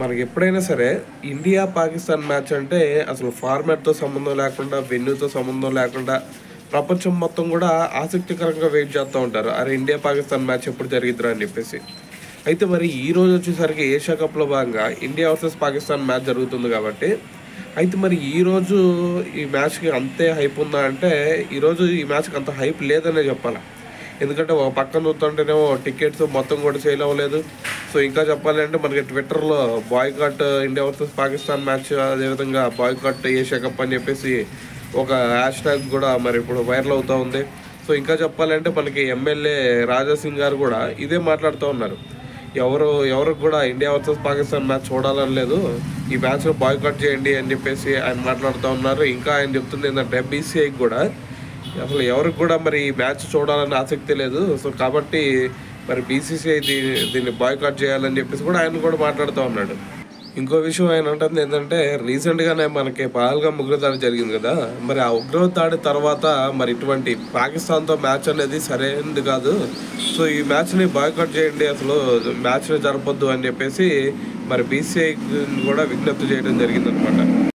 మనకెప్పుడైనా సరే India, Pakistan match అంటే అసలు ఫార్మాట్‌తో సంబంధం లేకుండా, వెన్యూతో సంబంధం లేకుండా ప్రపంచం మొత్తం గూడా ఆసక్తికరంగా వెయిట్ చేస్తా ఉంటారు. అరే! ఇండియా, పాకిస్తాన్ మ్యాచ్ ఎప్పుడు జరిగిద్దిరా అని జెప్పేసి. అయితే మరి ఈరోజు వచ్చేసరికి ఏషియా కప్‌లో భాగంగా ఇండియా వర్సెస్ పాకిస్తాన్ మ్యాచ్ జరుగుతుంది గాబట్టి, అయితే మరి ఈరోజు ఈ మ్యాచ్‌కి అంతే హైప్ ఉందా అంటే, ఈరోజు ఈ మ్యాచ్‌కి అంత హైప్ లేదనే జెప్పాలా. ఎందుకంటే ఒక పక్కన చూస్తుంటేనేమో టికెట్స్ మొత్తం కూడా సేల్ అవ్వలేదు. సో ఇంకా చెప్పాలంటే మనకి ట్విట్టర్‌లో boycott India versus Pakistan match, అదేవిధంగా బాయ్‌కాట్ ఏషియా కప్ అని చెప్పేసి ఒక హ్యాష్‌ట్యాగ్ కూడా మరి ఇప్పుడు వైరల్ అవుతా ఉంది. సో ఇంకా చెప్పాలంటే మనకి ఎమ్మెల్యే రాజా సింగ్ గారు కూడా ఇదే మాట్లాడుతూ ఉన్నారు. ఎవరికి కూడా ఇండియా వర్సెస్ పాకిస్తాన్ మ్యాచ్ చూడాలని లేదు. ఈ మ్యాచ్‌ని బాయ్‌కాట్ చేయండి అని చెప్పేసి ఆయన మాట్లాడుతూ ఉన్నారు. ఇంకా ఆయన చెప్తుంది ఏంటంటే బీసీఐకి కూడా అసలు ఎవరికి కూడా మరి ఈ మ్యాచ్ చూడాలని ఆసక్తి లేదు. సో కాబట్టి మరి బీసీసీఐ దీన్ని బాయ్‌కాట్ చేయాలని చెప్పేసి కూడా ఆయన కూడా మాట్లాడుతూ ఉన్నాడు. ఇంకో విషయం ఆయన అంటుంది ఏంటంటే, రీసెంట్‌గానే మనకి పహల్గామ్ ఉగ్రదాడి జరిగింది కదా! మరి ఆ ఉగ్రదాడి తర్వాత మరి ఇటువంటి పాకిస్తాన్‌తో మ్యాచ్ అనేది సరైనది కాదు. సో ఈ మ్యాచ్‌ని బాయ్‌కాట్ చేయండి, అసలు మ్యాచ్‌ని జరపొద్దు అని చెప్పేసి మరి బీసీఐకి కూడా విజ్ఞప్తి చేయడం జరిగిందనమాట.